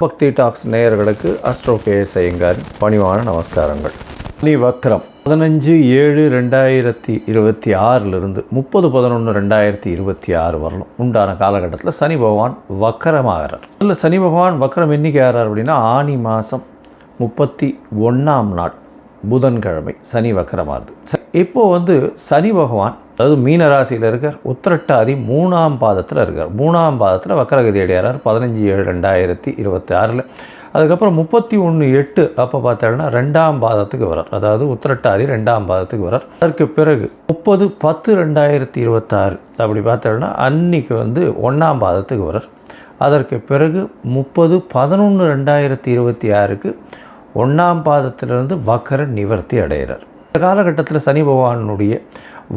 பக்தி டாக்ஸ் நேயர்களுக்கு astro KS Iyengar பணிவான நமஸ்காரங்கள். சனி வக்ரம் 15/7/2026 30/11/2026 வரலும் உண்டான காலகட்டத்தில் சனி பகவான் வக்கரமாகிறார். அதில் சனி பகவான் வக்கரம் என்னைக்கு ஆகிறார் அப்படின்னா ஆனி மாதம் 31ஆம் நாள் புதன்கிழமை சனி வக்கரமாகுது. இப்போது சனி பகவான் அதாவது மீன ராசியில் இருக்கார், உத்திரட்டாதி 3ஆம் பாதத்தில் இருக்கார். 3ஆம் பாதத்தில் வக்கரகதி அடையார் 15/7/2026. அதுக்கப்புறம் 31/8 அப்போ பார்த்தோம்னா 2ஆம் பாதத்துக்கு வரார், அதாவது உத்திரட்டாதி 2ஆம் பாதத்துக்கு வரார். அதற்கு பிறகு 30/10/2026 அப்படி பார்த்தோம்னா அன்னைக்கு 1ஆம் பாதத்துக்கு வரார். அதற்கு பிறகு 30/11/2026க்கு 1ஆம் பாதத்திலிருந்து வக்கர நிவர்த்தி அடைகிறார். இந்த காலகட்டத்தில் சனி பகவானுடைய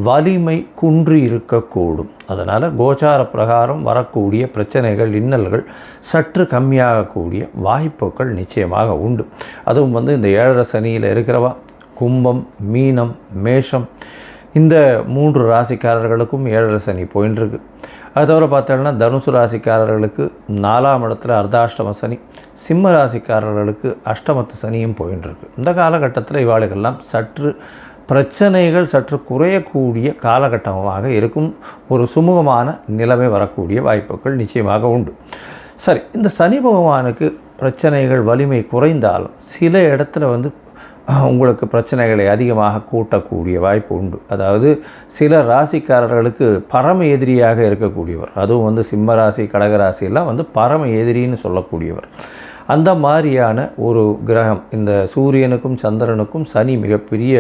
வலிமை குன்றி இருக்கக்கூடும். அதனால் கோச்சார பிரகாரம் வரக்கூடிய பிரச்சனைகள் இன்னல்கள் சற்று கம்மியாகக்கூடிய வாய்ப்புகள் நிச்சயமாக உண்டு. அதுவும் இந்த 7.5 சனியில் இருக்கிறவா கும்பம், மீனம், மேஷம் இந்த 3 ராசிக்காரர்களுக்கும் 7.5 சனி போயின்னு இருக்கு. அது தவிர பார்த்தோம்னா தனுசு ராசிக்காரர்களுக்கு 4ஆம் இடத்துல அர்த்தாஷ்டம சனி, சிம்ம ராசிக்காரர்களுக்கு அஷ்டமத்து சனியும் போயின்னு இருக்கு. இந்த காலகட்டத்தில் இவாளுக்கெல்லாம் சற்று பிரச்சனைகள் சற்று குறையக்கூடிய காலகட்டமாக இருக்கும். ஒரு சுமூகமான நிலைமை வரக்கூடிய வாய்ப்புகள் நிச்சயமாக உண்டு. சரி, இந்த சனி பகவானுக்கு பிரச்சனைகள் வலிமை குறைந்தாலும் சில இடத்துல உங்களுக்கு பிரச்சனைகளை அதிகமாக கூட்டக்கூடிய வாய்ப்பு உண்டு. அதாவது சில ராசிக்காரர்களுக்கு பரம எதிரியாக இருக்கக்கூடியவர், அதுவும் சிம்ம ராசி கடகராசியெல்லாம் பரம எதிரின்னு சொல்லக்கூடியவர். அந்த மாதிரியான ஒரு கிரகம் இந்த சூரியனுக்கும் சந்திரனுக்கும் சனி மிகப்பெரிய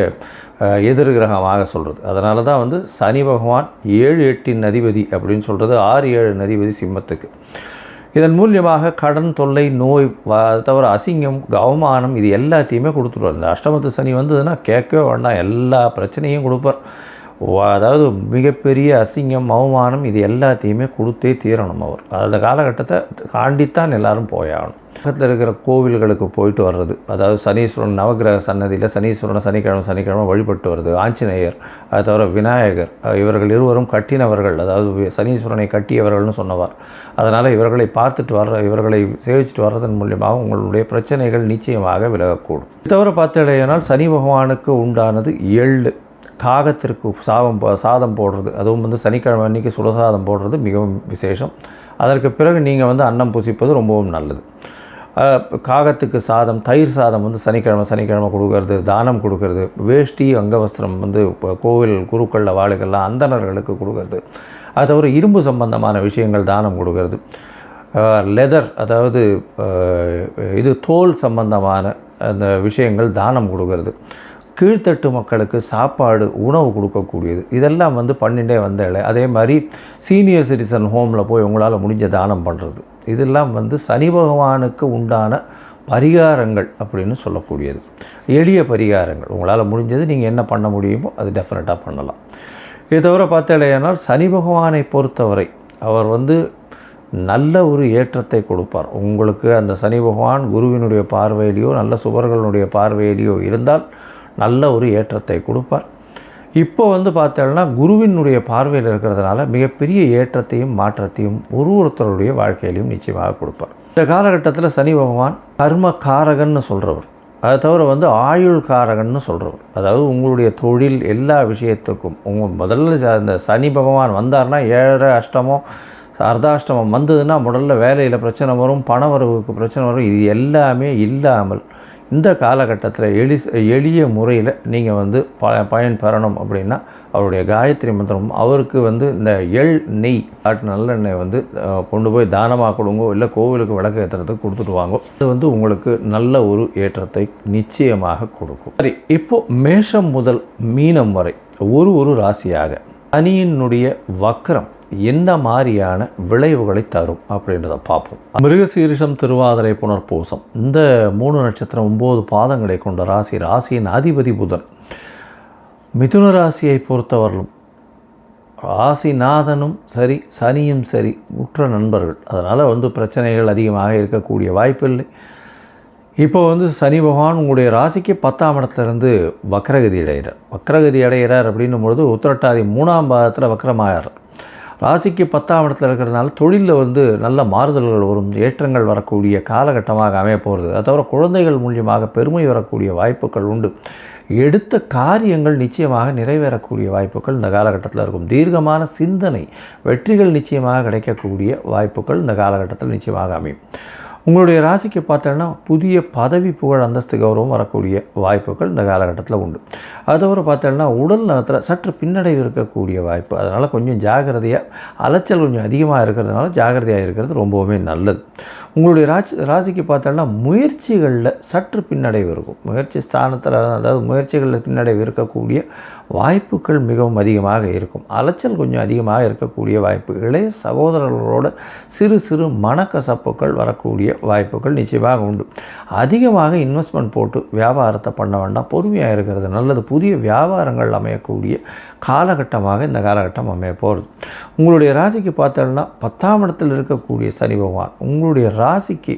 எதிர் கிரகமாக சொல்கிறது. அதனால தான் சனி பகவான் 7-8 அதிபதி அப்படின்னு சொல்கிறது, 6-7 அதிபதி சிம்மத்துக்கு. இதன் மூலியமாக கடன் தொல்லை, நோய், தவிர அசிங்கம், அவமானம் இது எல்லாத்தையுமே கொடுத்துருவார். இந்த அஷ்டமத்து சனி வந்ததுன்னா கேட்கவே வேண்டாம், எல்லா பிரச்சனையும் கொடுப்பார். அதாவது மிகப்பெரிய அசிங்கம், அவமானம் இது எல்லாத்தையுமே கொடுத்தே தீரணும் அவர். அந்த காலகட்டத்தை தாண்டித்தான் எல்லோரும் போயாகணும். பக்கத்தில் இருக்கிற கோவில்களுக்கு போயிட்டு வர்றது, அதாவது சனீஸ்வரன் நவகிரக சன்னதியில் சனீஸ்வரனை சனிக்கிழமை வழிபட்டு வருது. ஆஞ்சநேயர், அது தவிர விநாயகர், இவர்கள் இருவரும் கட்டினவர்கள், அதாவது சனீஸ்வரனை கட்டியவர்கள்னு சொன்னவார். அதனால் இவர்களை பார்த்துட்டு இவர்களை சேவிச்சுட்டு வர்றதன் மூலியமாக உங்களுடைய பிரச்சனைகள் நிச்சயமாக விலகக்கூடும். இது தவிர பார்த்தீங்கன்னா சனி பகவானுக்கு உண்டானது எள்ளு, காகத்திற்கு சாதம் போடுறது, அதுவும் சனிக்கிழமை அன்றைக்கி சுடசாதம் போடுறது மிகவும் விசேஷம். அதற்கு பிறகு நீங்கள் அன்னம் புசிப்பது ரொம்பவும் நல்லது. காகத்துக்கு சாதம், தயிர் சாதம் சனிக்கிழமை கொடுக்கறது, தானம் கொடுக்கறது, வேஷ்டி அங்கவஸ்திரம் கோவில் குருக்களில் வாழுகள்லாம் அந்தணர்களுக்கு கொடுக்கறது, அது தவிர இரும்பு சம்பந்தமான விஷயங்கள் தானம் கொடுக்கறது, லெதர் அதாவது இது தோல் சம்பந்தமான அந்த விஷயங்கள் தானம் கொடுக்கறது, கீழ்த்தட்டு மக்களுக்கு சாப்பாடு உணவு கொடுக்கக்கூடியது, இதெல்லாம் பண்ணிட்டே வந்தாலே. அதே மாதிரி சீனியர் சிட்டிசன் ஹோமில் போய் உங்களால் முடிஞ்ச தானம் பண்ணுறது, இதெல்லாம் சனி பகவானுக்கு உண்டான பரிகாரங்கள் அப்படின்னு சொல்லக்கூடியது. எளிய பரிகாரங்கள் உங்களால் முடிஞ்சது நீங்கள் என்ன பண்ண முடியுமோ அது டெஃபினட்டாக பண்ணலாம். இது தவிர பார்த்தாலேயானால் சனி பகவானை பொறுத்தவரை அவர் நல்ல ஒரு ஏற்றத்தை கொடுப்பார் உங்களுக்கு. அந்த சனி பகவான் குருவினுடைய பார்வையிலையோ நல்ல சுபர்களுடைய பார்வையிலையோ இருந்தால் நல்ல ஒரு ஏற்றத்தை கொடுப்பார். இப்போ பார்த்தோம்னா குருவினுடைய பார்வையில் இருக்கிறதுனால மிகப்பெரிய ஏற்றத்தையும் மாற்றத்தையும் ஒருத்தருடைய வாழ்க்கையிலையும் நிச்சயமாக கொடுப்பார். இந்த காலகட்டத்தில் சனி பகவான் கர்ம காரகன்னு சொல்கிறவர், அதை தவிர ஆயுள் காரகன்னு சொல்கிறவர். அதாவது உங்களுடைய தொழில் எல்லா விஷயத்துக்கும் முதல்ல அந்த சனி பகவான் வந்தார்னா 7 அஷ்டமம் அர்த்தாஷ்டமம் வந்ததுன்னா முதல்ல வேலையில் பிரச்சனை வரும், பண வரவுக்கு பிரச்சனை வரும். இது எல்லாமே இல்லாமல் இந்த காலகட்டத்தில் எளிய முறையில் நீங்கள் பயன் பெறணும் அப்படின்னா அவருடைய காயத்ரி மந்திரம், அவருக்கு இந்த எள் நெய் நல்லெண்ணெய் கொண்டு போய் தானமாக கொடுங்கோ, இல்லை கோவிலுக்கு விளக்கு ஏற்றுறதுக்கு கொடுத்துட்டு வாங்கோ. அது உங்களுக்கு நல்ல ஒரு ஏற்றத்தை நிச்சயமாக கொடுக்கும். சரி, இப்போது மேஷம் முதல் மீனம் வரை ஒரு ராசியாக சனியினுடைய வக்ரம் என்ன மாதிரியான விளைவுகளை தரும் அப்படின்றத பார்ப்போம். மிருகசீரிஷம், திருவாதிரை, புனர்பூசம் இந்த 3 நட்சத்திரம் 9 பாதங்களை கொண்ட ராசியின் அதிபதி புதன். மிதுன ராசியை பொறுத்தவரையிலும் ராசிநாதனும் சரி சனியும் சரி உற்ற நண்பர்கள். அதனால் பிரச்சனைகள் அதிகமாக இருக்கக்கூடிய வாய்ப்பில்லை. இப்போ சனி பகவான் உங்களுடைய ராசிக்கு 10ஆம் இடத்துலேருந்து வக்ரகதி அடைகிறார். வக்ரகதி அடைகிறார் அப்படின்னும் பொழுது உத்திரட்டாதி 3ஆம் பாதத்தில் வக்ரமாகிறார். ராசிக்கு 10ஆம் இடத்துல இருக்கிறதுனால தொழிலில் வந்து நல்ல மாறுதல்கள் வரும், ஏற்றங்கள் வரக்கூடிய காலகட்டமாக அமைய போகிறது. அது தவிர குழந்தைகள் மூலியமாக பெருமை வரக்கூடிய வாய்ப்புகள் உண்டு. எடுத்த காரியங்கள் நிச்சயமாக நிறைவேறக்கூடிய வாய்ப்புகள் இந்த காலகட்டத்தில் இருக்கும். தீர்க்கமான சிந்தனை, வெற்றிகள் நிச்சயமாக கிடைக்கக்கூடிய வாய்ப்புகள் இந்த காலகட்டத்தில் நிச்சயமாக அமையும். உங்களுடைய ராசிக்கு பார்த்தோன்னா புதிய பதவி, புகழ், அந்தஸ்து, கௌரவம் வரக்கூடிய வாய்ப்புகள் இந்த காலகட்டத்தில் உண்டு. அதோடு பார்த்தோன்னா உடல் நலத்தில் சற்று பின்னடைவு இருக்கக்கூடிய வாய்ப்பு. அதனால் கொஞ்சம் ஜாகிரதையாக, அலைச்சல் கொஞ்சம் அதிகமாக இருக்கிறதுனால ஜாகிரதையாக இருக்கிறது ரொம்பவுமே நல்லது. உங்களுடைய ராசிக்கு பார்த்தோன்னா முயற்சிகளில் சற்று பின்னடைவு இருக்கும். முயற்சி ஸ்தானத்தில், அதாவது முயற்சிகளில் பின்னடைவு இருக்கக்கூடிய வாய்ப்புகள் மிகவும் அதிகமாக இருக்கும். அலைச்சல் கொஞ்சம் அதிகமாக இருக்கக்கூடிய வாய்ப்பு. இளைய சகோதரர்களோட சிறு சிறு மனக்கசப்புகள் வரக்கூடிய வாய்ப்புகள் நிச்சயமாக உண்டு. அதிகமாக இன்வெஸ்ட்மெண்ட் போட்டு வியாபாரத்தை பண்ண வேண்டாம், பொறுமையாக இருக்கிறது நல்லது. புதிய வியாபாரங்கள் அமையக்கூடிய காலகட்டமாக இந்த காலகட்டம் அமைய போகிறது. உங்களுடைய ராசிக்கு பார்த்தோன்னா 10ஆம் இடத்தில் இருக்கக்கூடிய சனி பகவான் உங்களுடைய ராசிக்கு,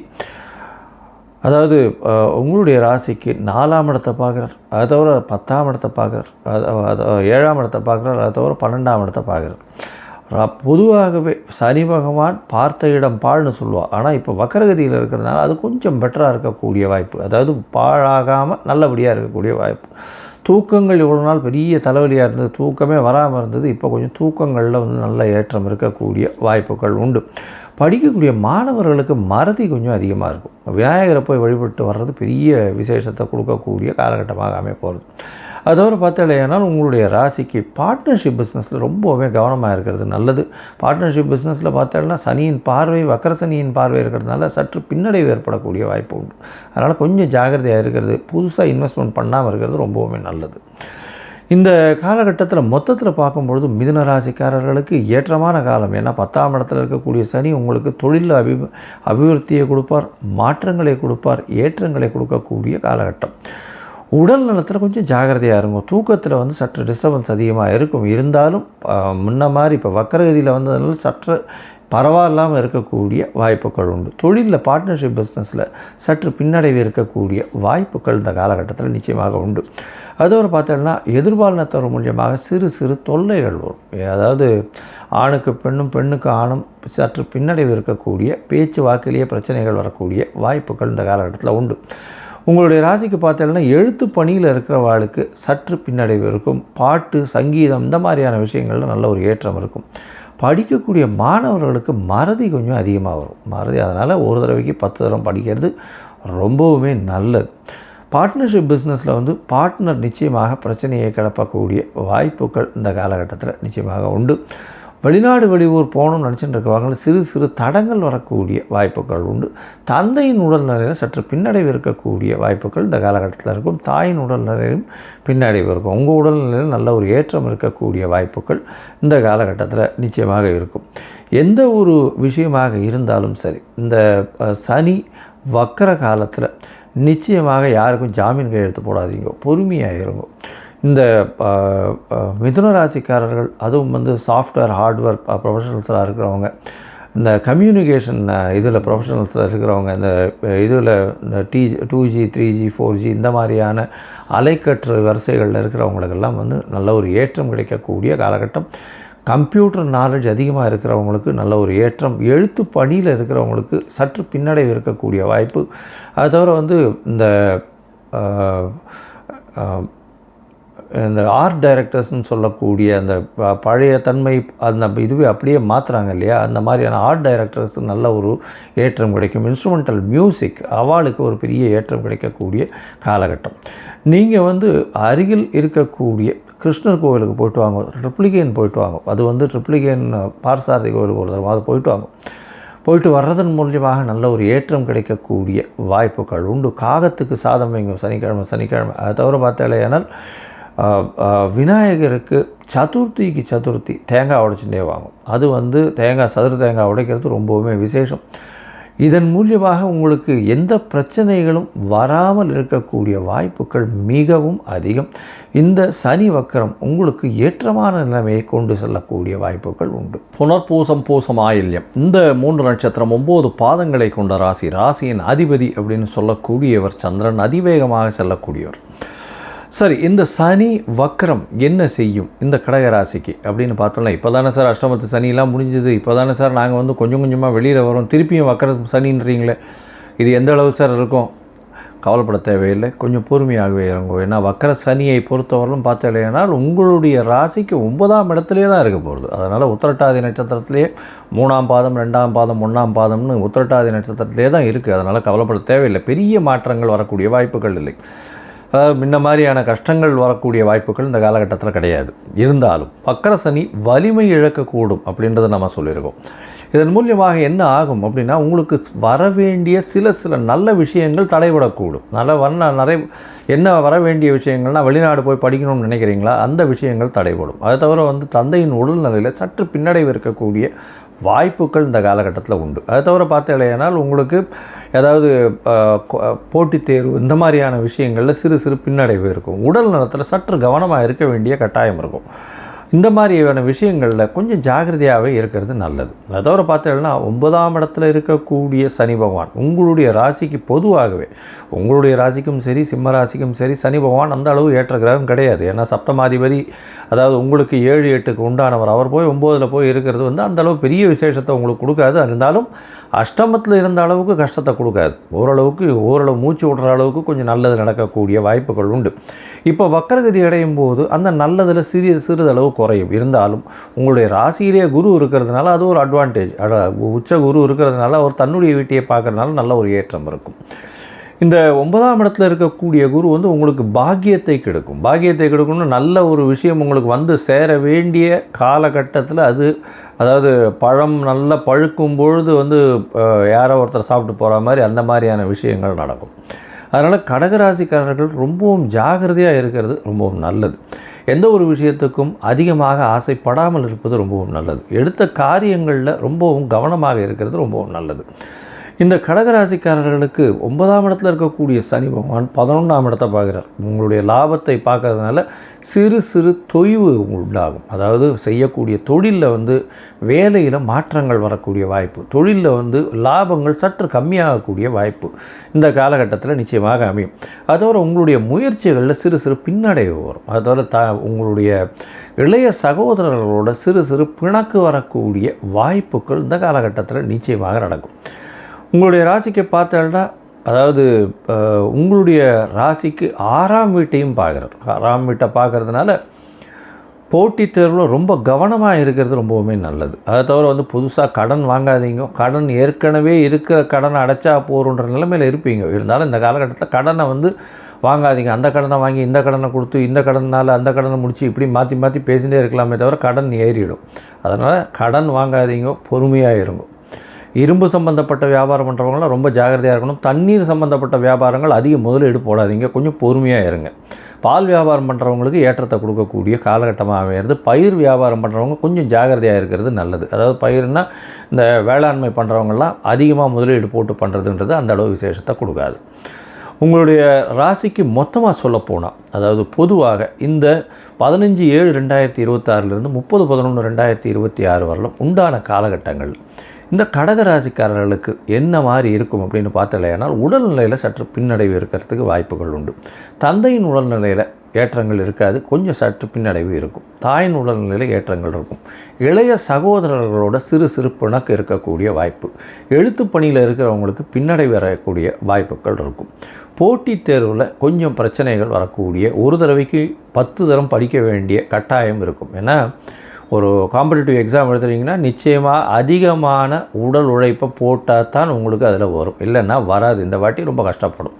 அதாவது உங்களுடைய ராசிக்கு 4ஆம் இடத்தை பார்க்குறார், அதை தவிர 10ஆம் இடத்தை பார்க்குறார், 7ஆம் இடத்தை பார்க்குறார், அதை தவிர 12ஆம் இடத்தை பார்க்குறார். பொதுவாகவே சனி பகவான் பார்த்த இடம் பாழ்னு சொல்லுவாள். ஆனால் இப்போ வக்கரகதியில் இருக்கிறதுனால அது கொஞ்சம் பெட்டராக இருக்கக்கூடிய வாய்ப்பு. அதாவது பாழாகாமல் நல்லபடியாக இருக்கக்கூடிய வாய்ப்பு. தூக்கங்கள் இவ்வளோ நாள் பெரிய தலைவலியாக இருந்தது, தூக்கமே வராமல் இருந்தது. இப்போ கொஞ்சம் தூக்கங்களில் வந்து நல்ல ஏற்றம் இருக்கக்கூடிய வாய்ப்புகள் உண்டு. படிக்கக்கூடிய மாணவர்களுக்கு மறதி கொஞ்சம் அதிகமாக இருக்கும். விநாயகரை போய் வழிபட்டு வர்றது பெரிய விசேஷத்தை கொடுக்கக்கூடிய காலகட்டமாக அமைய போகிறது. அதோடு பார்த்தாலேனால் உங்களுடைய ராசிக்கு பார்ட்னர்ஷிப் பிஸ்னஸில் ரொம்பவே கவனமாக இருக்கிறது நல்லது. பார்ட்னர்ஷிப் பிஸ்னஸில் பார்த்தாலும் சனியின் பார்வை, வக்கர சனியின் பார்வை இருக்கிறதுனால சற்று பின்னடைவு ஏற்படக்கூடிய வாய்ப்பு உண்டு. அதனால் கொஞ்சம் ஜாகிரதையாக இருக்கிறது, புதுசாக இன்வெஸ்ட்மெண்ட் பண்ணாமல் இருக்கிறது ரொம்பவுமே நல்லது. இந்த காலகட்டத்தில் மொத்தத்தில் பார்க்கும்பொழுது மிதுன ராசிக்காரர்களுக்கு ஏற்றமான காலம். ஏன்னா 10ஆம் இடத்துல இருக்கக்கூடிய சனி உங்களுக்கு தொழிலில் அபிவிருத்தியை கொடுப்பார், மாற்றங்களை கொடுப்பார், ஏற்றங்களை கொடுக்கக்கூடிய காலகட்டம். உடல் நலத்தில் கொஞ்சம் ஜாகிரதையாக இருக்கும். தூக்கத்தில் வந்து சற்று டிஸ்டர்பன்ஸ் அதிகமாக இருக்கும். இருந்தாலும் முன்ன மாதிரி இப்போ வக்கரகதியில் வந்ததுனால சற்று பரவாயில்லாமல் இருக்கக்கூடிய வாய்ப்புகள் உண்டு. தொழிலில் பார்ட்னர்ஷிப் பிஸ்னஸில் சற்று பின்னடைவு இருக்கக்கூடிய வாய்ப்புகள் இந்த காலகட்டத்தில் நிச்சயமாக உண்டு. அதோடு பார்த்தோம்னா எதிர்பாலினத்தவர் மூலியமாக சிறு சிறு தொல்லைகள் வரும். அதாவது ஆணுக்கு பெண்ணும், பெண்ணுக்கு ஆணும் சற்று பின்னடைவு இருக்கக்கூடிய பேச்சு வாக்கிலேயே பிரச்சனைகள் வரக்கூடிய வாய்ப்புகள் இந்த காலகட்டத்தில் உண்டு. உங்களுடைய ராசிக்கு பார்த்தீங்கன்னா எழுத்து பணியில் இருக்கிறவாளுக்கு சற்று பின்னடைவு இருக்கும். பாட்டு, சங்கீதம் இந்த மாதிரியான விஷயங்களில் நல்ல ஒரு ஏற்றம் இருக்கும். படிக்கக்கூடிய மாணவர்களுக்கு மறதி கொஞ்சம் அதிகமாக வரும். மறதி, அதனால் ஒரு தடவைக்கு 10 தடவை படிக்கிறது ரொம்பவுமே நல்லது. பார்ட்னர்ஷிப் பிஸ்னஸில் வந்து பார்ட்னர் நிச்சயமாக பிரச்சனையை கிளப்பக்கூடிய வாய்ப்புகள் இந்த காலகட்டத்தில் நிச்சயமாக உண்டு. வெளிநாடு வெளியூர் போகணும்னு நினச்சிட்டு இருக்கவங்க சிறு சிறு தடங்கள் வரக்கூடிய வாய்ப்புகள் உண்டு. தந்தையின் உடல்நிலையில் சற்று பின்னடைவு இருக்கக்கூடிய வாய்ப்புகள் இந்த காலகட்டத்தில் இருக்கும். தாயின் உடல்நிலையிலும் பின்னடைவு இருக்கும். உங்கள் உடல்நிலையில் நல்ல ஒரு ஏற்றம் இருக்கக்கூடிய வாய்ப்புகள் இந்த காலகட்டத்தில் நிச்சயமாக இருக்கும். எந்த ஒரு விஷயமாக இருந்தாலும் சரி, இந்த சனி வக்கர காலத்தில் நிச்சயமாக யாருக்கும் ஜாமீன் கையெழுத்து போடாதீங்க, பொறுமையாக இருங்க. இந்த மிதுன ராசிக்காரர்கள், அதுவும் வந்து சாஃப்ட்வேர், ஹார்ட்வேர் ப்ரொஃபஷனல்ஸாக இருக்கிறவங்க, இந்த கம்யூனிகேஷன் இதில் ப்ரொஃபஷனல்ஸாக இருக்கிறவங்க, இந்த இதில் இந்த 2G 3G 4G இந்த மாதிரியான அலைக்கற்று வரிசைகளில் இருக்கிறவங்களுக்கெல்லாம் வந்து நல்ல ஒரு ஏற்றம் கிடைக்கக்கூடிய காலகட்டம். கம்ப்யூட்டர் நாலேஜ் அதிகமாக இருக்கிறவங்களுக்கு நல்ல ஒரு ஏற்றம். எழுத்து பணியில் இருக்கிறவங்களுக்கு சற்று பின்னடைவு இருக்கக்கூடிய வாய்ப்பு. அது தவிர வந்து இந்த ஆர்ட் டைரக்டர்ஸ்னு சொல்லக்கூடிய அந்த பழைய தன்மை, அந்த இதுவே அப்படியே மாற்றுறாங்க இல்லையா, அந்த மாதிரியான ஆர்ட் டைரக்டர்ஸ் நல்ல ஒரு ஏற்றம் கிடைக்கும். இன்ஸ்ட்ருமெண்டல் மியூசிக் அவளுக்கு ஒரு பெரிய ஏற்றம் கிடைக்கக்கூடிய காலகட்டம். நீங்கள் வந்து அருகில் இருக்கக்கூடிய கிருஷ்ணர் கோவிலுக்கு போய்ட்டு வாங்க, ட்ரிப்ளிகேன் போய்ட்டு வாங்க. அது வந்து ட்ரிப்ளிகேன் பார்சாரதி கோவிலுக்கு ஒரு தடவை அது போய்ட்டு வாங்க. போயிட்டு வர்றதன் மூலியமாக நல்ல ஒரு ஏற்றம் கிடைக்கக்கூடிய வாய்ப்புகள் உண்டு. காகத்துக்கு சாதம் வைங்க சனிக்கிழமை. அதை தவிர பார்த்தாலேனால் விநாயகருக்கு சதுர்த்தி தேங்காய் உடைச்சுட்டே வாங்கும். அது வந்து சதுர தேங்காய் உடைக்கிறது ரொம்பவுமே விசேஷம். இதன் மூலியமாக உங்களுக்கு எந்த பிரச்சனைகளும் வராமல் இருக்கக்கூடிய வாய்ப்புகள் மிகவும் அதிகம். இந்த சனி வக்கரம் உங்களுக்கு ஏற்றமான நிலைமையை கொண்டு செல்லக்கூடிய வாய்ப்புகள் உண்டு. புனர்பூசம், பூசம், ஆயில்யம் இந்த 3 நட்சத்திரம் 9 பாதங்களை கொண்ட ராசி. ராசியின் அதிபதி அப்படின்னு சொல்லக்கூடியவர் சந்திரன். அதிவேகமாக செல்லக்கூடியவர். சரி, இந்த சனி வக்ரம் என்ன செய்யும் இந்த கடகராசிக்கு அப்படின்னு பார்த்தோம்னா, இப்போ தானே சார் அஷ்டமத்து சனியெலாம் முடிஞ்சுது, இப்போ தானே சார் நாங்கள் வந்து கொஞ்சம் கொஞ்சமாக வெளியில் வரோம், திருப்பியும் வக்ரம் சனின்றீங்களே, இது எந்த அளவு சார் இருக்கும்? கவலைப்பட தேவையில்லை, கொஞ்சம் பொறுமையாகவே இறங்கும். ஏன்னா வக்கர சனியை பொறுத்தவரையிலும் பார்த்தீங்கன்னா உங்களுடைய ராசிக்கு 9ஆம் இடத்துலேயே தான் இருக்க போகிறது. அதனால் உத்திரட்டாதி நட்சத்திரத்திலே 3ஆம் பாதம், 2ஆம் பாதம், 1ஆம் பாதம்னு உத்திரட்டாதி நட்சத்திரத்திலே தான் இருக்குது. அதனால் கவலைப்பட தேவையில்லை, பெரிய மாற்றங்கள் வரக்கூடிய வாய்ப்புகள் இல்லை. முன்ன மாதிரியான கஷ்டங்கள் வரக்கூடிய வாய்ப்புகள் இந்த காலகட்டத்தில் கிடையாது. இருந்தாலும் வக்கர சனி வலிமை இழக்கக்கூடும் அப்படின்றத நம்ம சொல்லியிருக்கோம். இதன் மூலியமாக என்ன ஆகும் அப்படின்னா, உங்களுக்கு வர வேண்டிய சில நல்ல விஷயங்கள் தடைபடக்கூடும். என்ன வர வேண்டிய விஷயங்கள்னால், வெளிநாடு போய் படிக்கணும்னு நினைக்கிறீங்களா, அந்த விஷயங்கள் தடைபடும். அதை தவிர தந்தையின் உடல்நிலையில் சற்று பின்னடைவு இருக்கக்கூடிய வாய்ப்புகள் இந்த காலகட்டத்தில் உண்டு. அதை தவிர பார்த்தீங்கன்னா உங்களுக்கு ஏதாவது போட்டித் தேர்வு இந்த மாதிரியான விஷயங்களில் சிறு பின்னடைவு இருக்கும். உடல் நலத்தில் சற்று கவனமாக இருக்க வேண்டிய கட்டாயம் இருக்கும். இந்த மாதிரியான விஷயங்களில் கொஞ்சம் ஜாகிரதையாகவே இருக்கிறது நல்லது. அதை தவிர பார்த்தீங்கன்னா 9ஆம் இடத்துல இருக்கக்கூடிய சனி பகவான் உங்களுடைய ராசிக்கு பொதுவாகவே, உங்களுடைய ராசிக்கும் சரி சிம்ம ராசிக்கும் சரி சனி பகவான் அந்த அளவு ஏற்ற கிரகம் கிடையாது. ஏன்னா சப்தமாதிபதி, அதாவது உங்களுக்கு 7, 8க்கு உண்டானவர், அவர் போய் 9ல் போய் இருக்கிறது அந்த அளவு பெரிய விசேஷத்தை உங்களுக்கு கொடுக்காது. இருந்தாலும் அஷ்டமத்தில் இருந்த அளவுக்கு கஷ்டத்தை கொடுக்காது. ஓரளவு மூச்சு விடுற அளவுக்கு கொஞ்சம் நல்லது நடக்கக்கூடிய வாய்ப்புகள் உண்டு. இப்போ வக்கரகதி அடையும் போது அந்த நல்லதில் சிறிதளவு குறையும். இருந்தாலும் உங்களுடைய ராசியிலேயே குரு இருக்கிறதுனால அது ஒரு அட்வான்டேஜ். உச்ச குரு இருக்கிறதுனால அவர் தன்னுடைய வீட்டையை பார்க்கறதுனால நல்ல ஒரு ஏற்றம் இருக்கும். இந்த 9ஆம் இடத்துல இருக்கக்கூடிய குரு உங்களுக்கு பாக்கியத்தை கெடுக்கும். பாக்கியத்தை கெடுக்கணும்னு நல்ல ஒரு விஷயம் உங்களுக்கு சேர வேண்டிய காலகட்டத்தில் அதாவது பழம் நல்லா பழுக்கும் பொழுது யாரோ ஒருத்தர் சாப்பிட்டு போகிற மாதிரி அந்த மாதிரியான விஷயங்கள் நடக்கும். அதனால் கடகராசிக்காரர்கள் ரொம்பவும் ஜாகிரதையாக இருக்கிறது ரொம்பவும் நல்லது. எந்த ஒரு விஷயத்துக்கும் அதிகமாக ஆசைப்படாமல் இருப்பது ரொம்பவும் நல்லது. எடுத்த காரியங்களில் ரொம்பவும் கவனமாக இருக்கிறது ரொம்பவும் நல்லது. இந்த கடகராசிக்காரர்களுக்கு 9ஆம் இடத்துல இருக்கக்கூடிய சனி பகவான் 11ஆம் இடத்தை பார்க்குறார். உங்களுடைய லாபத்தை பார்க்கறதுனால சிறு தொய்வு உண்டாகும். அதாவது செய்யக்கூடிய தொழிலில் வேலையில் மாற்றங்கள் வரக்கூடிய வாய்ப்பு, தொழிலில் லாபங்கள் சற்று கம்மியாகக்கூடிய வாய்ப்பு இந்த காலகட்டத்தில் நிச்சயமாக அமையும். அதோட உங்களுடைய முயற்சிகளில் சிறு பின்னடைவு வரும். அதோட உங்களுடைய இளைய சகோதரர்களோட சிறு பிணக்கு வரக்கூடிய வாய்ப்புகள் இந்த காலகட்டத்தில் நிச்சயமாக நடக்கும். உங்களுடைய ராசிக்கு பார்த்தா, அதாவது உங்களுடைய ராசிக்கு 6ஆம் வீட்டையும் பார்க்குறார். 6ஆம் வீட்டை பார்க்குறதுனால போட்டித் தேர்வில் ரொம்ப கவனமாக இருக்கிறது ரொம்பவுமே நல்லது. அதை தவிர புதுசாக கடன் வாங்காதீங்க. கடன் ஏற்கனவே இருக்கிற கடனை அடைச்சா போகிறன்ற நிலைமையில் இருப்பீங்க. இருந்தாலும் இந்த காலகட்டத்தில் கடனை வாங்காதீங்க. அந்த கடனை வாங்கி இந்த கடனை கொடுத்து இந்த கடனால் அந்த கடனை முடித்து இப்படி மாற்றி பேசிகிட்டே இருக்கலாமே தவிர கடன் ஏறிடும். அதனால் கடன் வாங்காதீங்க, பொறுமையாக இருங்க. இரும்பு சம்மந்தப்பட்ட வியாபாரம் பண்ணுறவங்களாம் ரொம்ப ஜாகிரதையாக இருக்கணும். தண்ணீர் சம்மந்தப்பட்ட வியாபாரங்கள் அதிக முதலீடு போடாதீங்க, கொஞ்சம் பொறுமையாக இருங்க. பால் வியாபாரம் பண்ணுறவங்களுக்கு ஏற்றத்தை கொடுக்கக்கூடிய காலகட்டமாக அமையிறது. பயிர் வியாபாரம் பண்ணுறவங்க கொஞ்சம் ஜாகிரதையாக இருக்கிறது நல்லது. அதாவது பயிர்னால் இந்த வேளாண்மை பண்ணுறவங்களாம் அதிகமாக முதலீடு போட்டு பண்ணுறதுன்றது அந்த அளவு விசேஷத்தை கொடுக்காது. உங்களுடைய ராசிக்கு மொத்தமாக சொல்லப்போனால், அதாவது பொதுவாக இந்த 15/7/2026 30/11/2026 வரலும் உண்டான காலகட்டங்கள் இந்த கடகராசிக்காரர்களுக்கு என்ன மாதிரி இருக்கும் அப்படின்னு பார்த்தலையானால், உடல்நிலையில் சற்று பின்னடைவு இருக்கிறதுக்கு வாய்ப்புகள் உண்டு. தந்தையின் உடல்நிலையில் ஏற்றங்கள் இருக்காது, கொஞ்சம் சற்று பின்னடைவு இருக்கும். தாயின் உடல்நிலையில் ஏற்றங்கள் இருக்கும். இளைய சகோதரர்களோட சிறு பிணக்கு இருக்கக்கூடிய வாய்ப்பு. எழுத்து பணியில் இருக்கிறவங்களுக்கு பின்னடைவு வரக்கூடிய வாய்ப்புகள் இருக்கும். போட்டித் தேர்வில் கொஞ்சம் பிரச்சனைகள் வரக்கூடிய, ஒரு தடவைக்கு 10 தரம் படிக்க வேண்டிய கட்டாயம் இருக்கும். ஏன்னா ஒரு காம்படிட்டிவ் எக்ஸாம் எழுதுறீங்கன்னா நிச்சயமாக அதிகமான உடல் உழைப்பை போட்டால் தான் உங்களுக்கு அதில் வரும், இல்லைன்னா வராது. இந்த வாட்டி ரொம்ப கஷ்டப்படும்.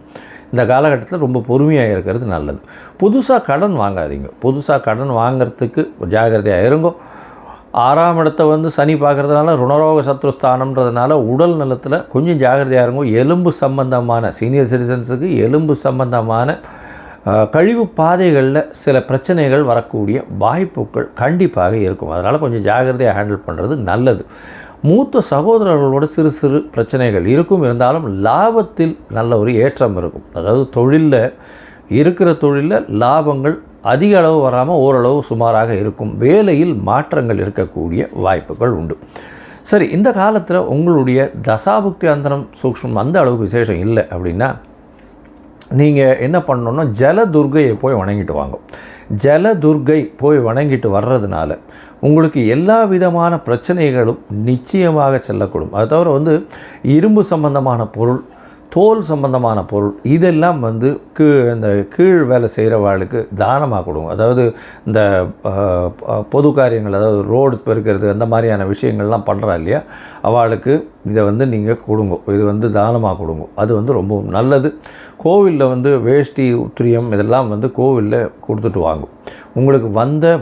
இந்த காலகட்டத்தில் ரொம்ப பொறுமையாக இருக்கிறது நல்லது. புதுசாக கடன் வாங்காதீங்க. புதுசாக கடன் வாங்கிறதுக்கு ஜாகிரதையாக இருங்கோ. 6ஆம் இடத்தை சனி பார்க்குறதுனால ருணரோக சத்ருஸ்தானம்ன்றதுனால உடல் நலத்தில் கொஞ்சம் ஜாகிரதையாக இருங்கோ. எலும்பு சம்பந்தமான சீனியர் சிட்டிசன்ஸுக்கு எலும்பு சம்பந்தமான கழிவு பாதைகளில் சில பிரச்சனைகள் வரக்கூடிய வாய்ப்புகள் கண்டிப்பாக இருக்கும். அதனால் கொஞ்சம் ஜாகிரதையாக ஹேண்டில் பண்ணுறது நல்லது. மூத்த சகோதரர்களோட சிறு பிரச்சனைகள் இருக்கும். இருந்தாலும் லாபத்தில் நல்ல ஒரு ஏற்றம் இருக்கும். அதாவது தொழிலில் லாபங்கள் அதிக அளவு வராமல் ஓரளவு சுமாராக இருக்கும். வேலையில் மாற்றங்கள் இருக்கக்கூடிய வாய்ப்புகள் உண்டு. சரி, இந்த காலத்தில் உங்களுடைய தசாபுக்தி அந்தரம் சூக்ஷ்மம் அந்த அளவுக்கு விசேஷம் இல்லை அப்படின்னா, நீங்கள் என்ன பண்ணணுன்னா ஜலதுர்கையை போய் வணங்கிட்டு வாங்க. ஜலதுர்கை போய் வணங்கிட்டு வர்றதுனால உங்களுக்கு எல்லா விதமான பிரச்சனைகளும் நிச்சயமாக செல்லக்கூடும். அது தவிர இரும்பு சம்பந்தமான பொருள், தோல் சம்பந்தமான பொருள் இதெல்லாம் இந்த கீழ் வேலை செய்கிறவாளுக்கு தானமாக கொடுங்க. அதாவது இந்த பொது காரியங்கள், அதாவது ரோடு பெருக்கிறது அந்த மாதிரியான விஷயங்கள்லாம் பண்ணுறா இல்லையா, அவளுக்கு இதை நீங்கள் கொடுங்க. இது தானமாக கொடுங்க. அது ரொம்ப நல்லது. கோவிலில் வேஷ்டி உத்திரியம் இதெல்லாம் கோவிலில் கொடுத்துட்டு வாங்கும். உங்களுக்கு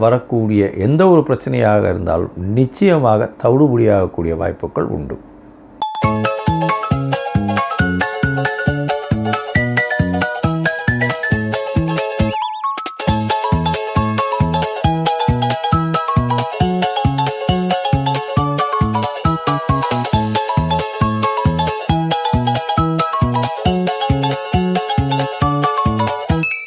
வரக்கூடிய எந்த ஒரு பிரச்சனையாக இருந்தாலும் நிச்சயமாக தவிடுபடியாகக்கூடிய வாய்ப்புகள் உண்டு.